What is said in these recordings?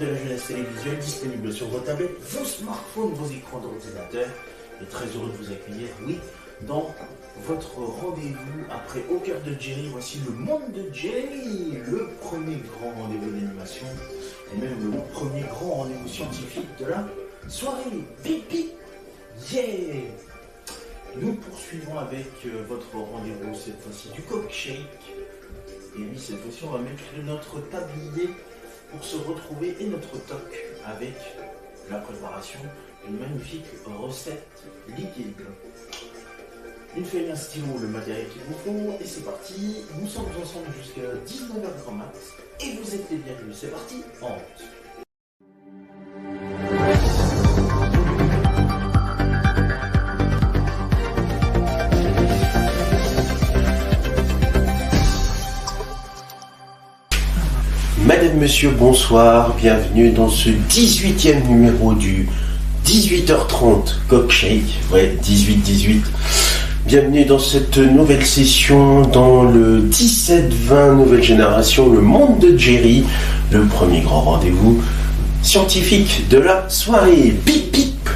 de la jeunesse télévisuelle disponible sur vos tablettes, vos smartphones, vos écrans d'ordinateur. Et très heureux de vous accueillir, oui, dans votre rendez-vous après Au cœur de Jerry. Voici le monde de Jerry, le premier grand rendez-vous d'animation et même le premier grand rendez-vous scientifique de la soirée. Pipi, yeah! Nous poursuivons avec votre rendez-vous, cette fois-ci du Coke Shake. Et oui, cette fois-ci, on va mettre notre tablier pour se retrouver et notre toc avec la préparation d'une magnifique recette liquide. Une feuille, un stylo, le matériel qu'il vous faut, et c'est parti. Nous sommes ensemble jusqu'à 19h grand max, et vous êtes les bienvenus. C'est parti, en route. Madame, monsieur, bonsoir, bienvenue dans ce 18e numéro du 18h30 Coke Shake, ouais, 18-18. Bienvenue dans cette nouvelle session, dans le 17-20 nouvelle génération, le monde de Jerry, le premier grand rendez-vous scientifique de la soirée. Pip pip,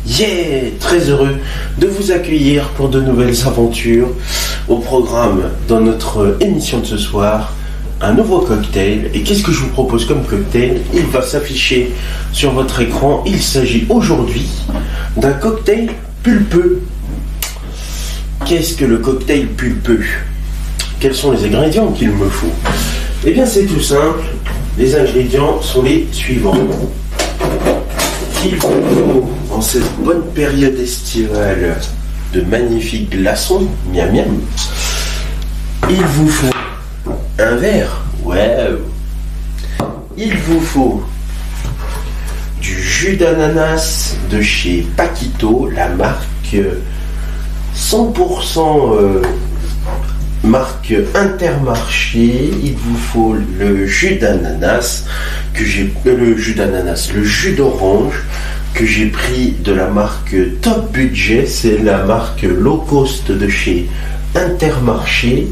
yeah, très heureux de vous accueillir pour de nouvelles aventures. Au programme dans notre émission de ce soir, un nouveau cocktail. Et qu'est-ce que je vous propose comme cocktail? Il va s'afficher sur votre écran. Il s'agit aujourd'hui d'un cocktail pulpeux. Qu'est-ce que le cocktail pulpeux? Quels sont les ingrédients qu'il me faut? Eh bien, c'est tout simple. Les ingrédients sont les suivants. Il vous faut, en cette bonne période estivale, de magnifiques glaçons, miam miam. Il vous faut un verre, ouais. Il vous faut du jus d'ananas de chez Paquito, la marque 100% marque Intermarché. Il vous faut le jus d'ananas le jus d'orange que j'ai pris de la marque Top Budget, c'est la marque low cost de chez Intermarché.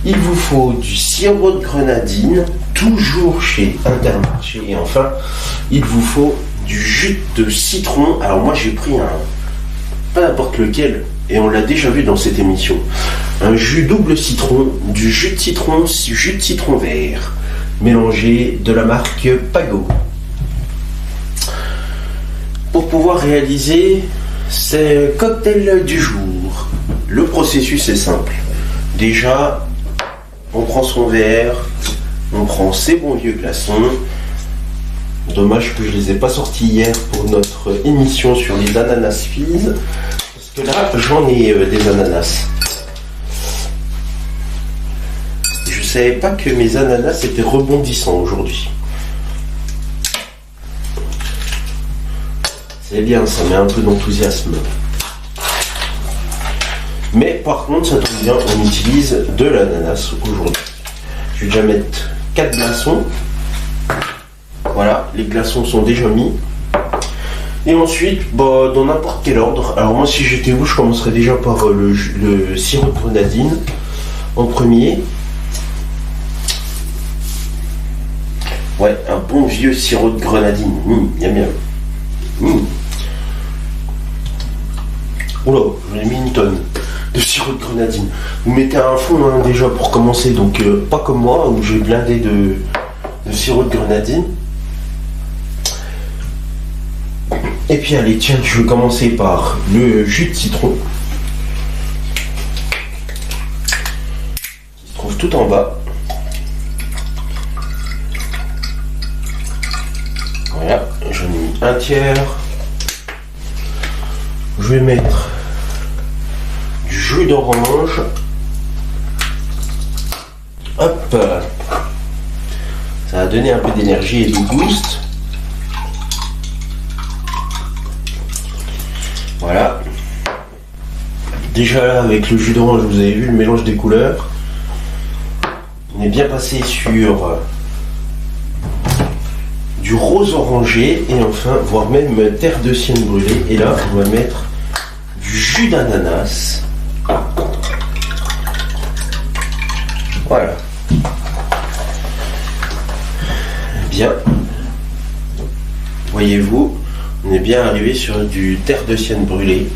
Il vous faut du sirop de grenadine, toujours chez Intermarché. Et enfin, il vous faut du jus de citron. Alors moi j'ai pris pas n'importe lequel, et on l'a déjà vu dans cette émission, un jus double citron, du jus de citron vert, mélangé de la marque Pago. Pour pouvoir réaliser ces cocktails du jour, le processus est simple. Déjà, on prend son verre, on prend ses bons vieux glaçons. Dommage que je les ai pas sortis hier pour notre émission sur les ananas fizz, parce que là j'en ai des ananas. Je savais pas que mes ananas étaient rebondissants aujourd'hui. C'est bien, ça met un peu d'enthousiasme. Mais par contre, ça tombe bien, on utilise de l'ananas aujourd'hui. Je vais déjà mettre 4 glaçons. Voilà, les glaçons sont déjà mis. Et ensuite, dans n'importe quel ordre. Alors moi, si j'étais vous, je commencerais déjà par le sirop de grenadine en premier. Ouais, un bon vieux sirop de grenadine. Miam miam. Oula, j'en ai mis une tonne de sirop de grenadine. Vous mettez un fond déjà pour commencer, donc pas comme moi où j'ai blindé de sirop de grenadine. Et puis allez, tiens, je vais commencer par le jus de citron qui se trouve tout en bas. Voilà, j'en ai mis un tiers. Je vais mettre du jus d'orange. Hop, ça va donner un peu d'énergie et de boost. Voilà. Déjà là, avec le jus d'orange, vous avez vu le mélange des couleurs. On est bien passé sur du rose orangé et enfin, voire même terre de sienne brûlée. Et là, on va mettre du jus d'ananas. Voilà. Bien. voyez-vous, on est bien arrivé sur du terre de sienne brûlée,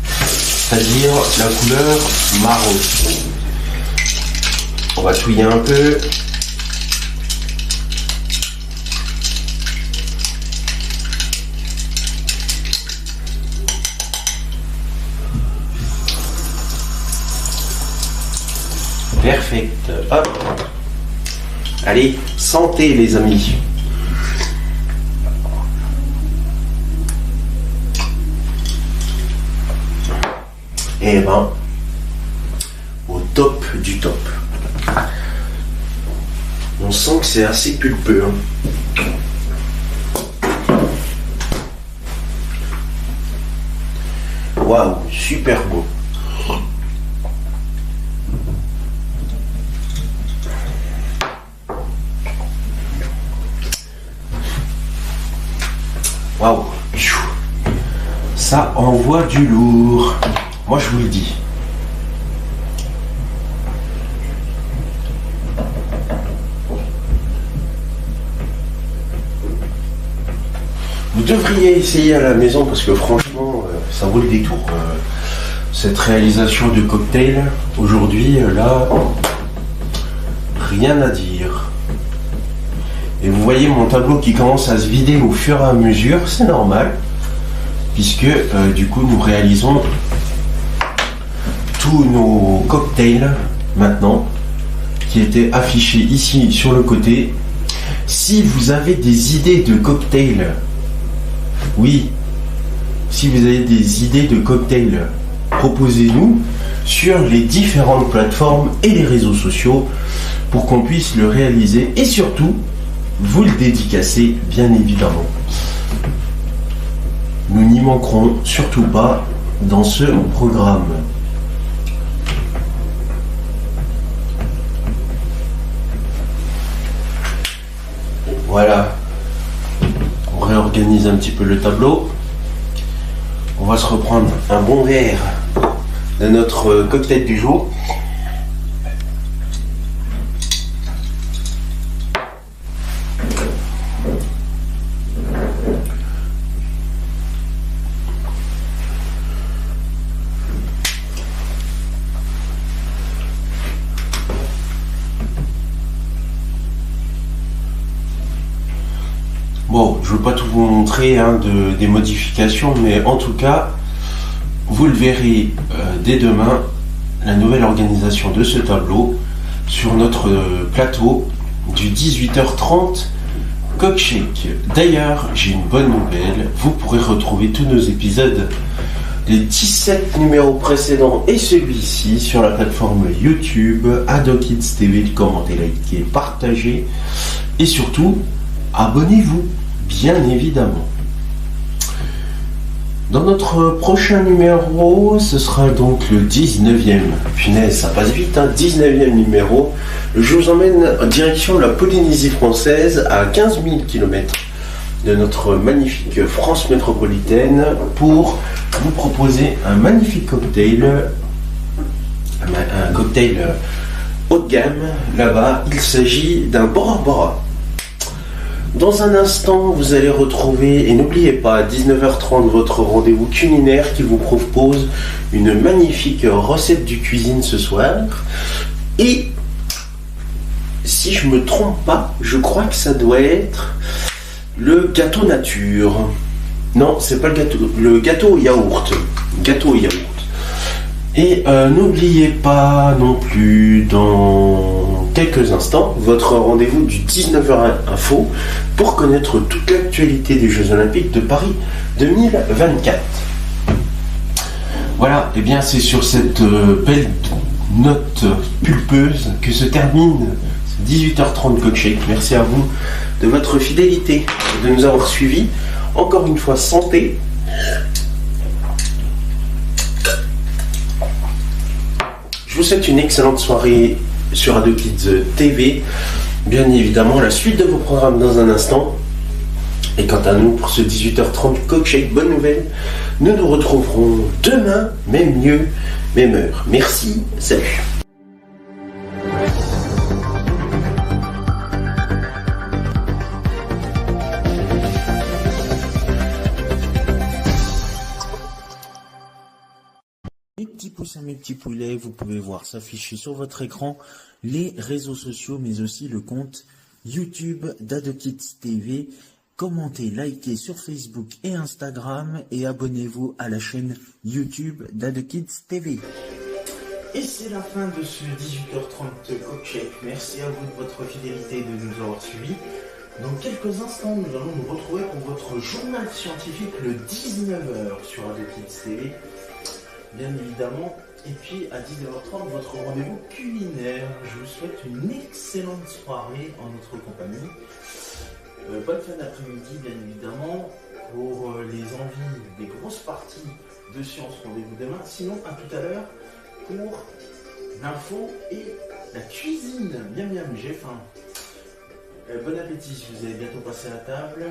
c'est-à-dire la couleur marron. On va touiller un peu. Perfect. Hop. Allez, santé les amis. Et ben, au top du top. On sent que c'est assez pulpeux. Waouh, super beau. Waouh, ça envoie du lourd. Moi je vous le dis. Vous devriez essayer à la maison parce que franchement, ça vaut le détour. Cette réalisation de cocktail, aujourd'hui, là, rien à dire. Et vous voyez mon tableau qui commence à se vider au fur et à mesure, c'est normal, puisque du coup nous réalisons tous nos cocktails maintenant, qui étaient affichés ici sur le côté. Si vous avez des idées de cocktails, oui, si vous avez des idées de cocktails, proposez-nous sur les différentes plateformes et les réseaux sociaux pour qu'on puisse le réaliser et surtout vous le dédicacez bien évidemment. Nous n'y manquerons surtout pas dans ce programme. Voilà. On réorganise un petit peu le tableau. On va se reprendre un bon verre de notre cocktail du jour. Bon, je ne veux pas tout vous montrer des modifications, mais en tout cas, vous le verrez dès demain, la nouvelle organisation de ce tableau sur notre plateau du 18h30 Cockshake. D'ailleurs, j'ai une bonne nouvelle, vous pourrez retrouver tous nos épisodes, les 17 numéros précédents et celui-ci sur la plateforme YouTube, Adokids TV, commentez, likez, partagez et surtout, abonnez-vous. Bien évidemment. Dans notre prochain numéro, ce sera donc le 19e. Punaise, ça passe vite, 19e numéro. Je vous emmène en direction de la Polynésie française, à 15 000 km de notre magnifique France métropolitaine, pour vous proposer un magnifique cocktail. Un cocktail haut de gamme. Là-bas, il s'agit d'un Bora Bora. Dans un instant, vous allez retrouver, et n'oubliez pas, à 19h30, votre rendez-vous culinaire qui vous propose une magnifique recette du cuisine ce soir. Et si je me trompe pas, je crois que ça doit être le gâteau nature. Non, c'est pas le gâteau au yaourt. Gâteau au yaourt. Et n'oubliez pas non plus, dans quelques instants, votre rendez-vous du 19h Info pour connaître toute l'actualité des Jeux Olympiques de Paris 2024. Voilà, et bien c'est sur cette belle note pulpeuse que se termine ce 18h30 Cockshake. Merci à vous de votre fidélité et de nous avoir suivis. Encore une fois, santé. Je vous souhaite une excellente soirée sur Adokids TV. Bien évidemment, la suite de vos programmes dans un instant. Et quant à nous, pour ce 18h30 Cockshake, bonne nouvelle, nous nous retrouverons demain, même mieux, même heure. Merci, salut. pouce à mes petits poulets. Vous pouvez voir s'afficher sur votre écran les réseaux sociaux, mais aussi le compte YouTube d'AdoKids TV. Commentez, likez sur Facebook et Instagram et abonnez-vous à la chaîne YouTube d'AdoKids TV. Et c'est la fin de ce 18h30 coach-check. Merci à vous de votre fidélité et de nous avoir suivis. Dans quelques instants, nous allons nous retrouver pour votre journal scientifique le 19h sur AdoKids TV, bien évidemment. Et puis à 19h30, votre rendez-vous culinaire. Je vous souhaite une excellente soirée en notre compagnie. Bonne fin d'après-midi, bien évidemment. Pour les envies des grosses parties de science, rendez-vous demain. Sinon, à tout à l'heure pour l'info et la cuisine. Miam miam, j'ai faim. Bon appétit si vous allez bientôt passer à table.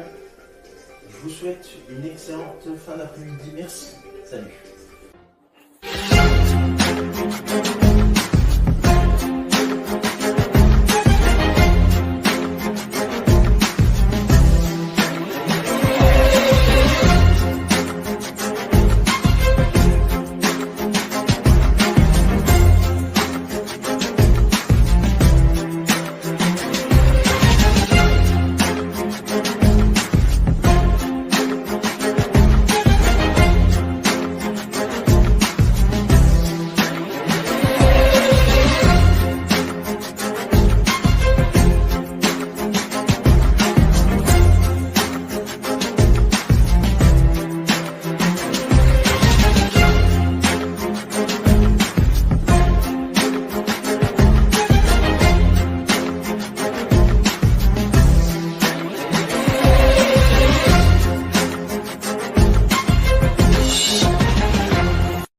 Je vous souhaite une excellente fin d'après-midi. Merci. Salut.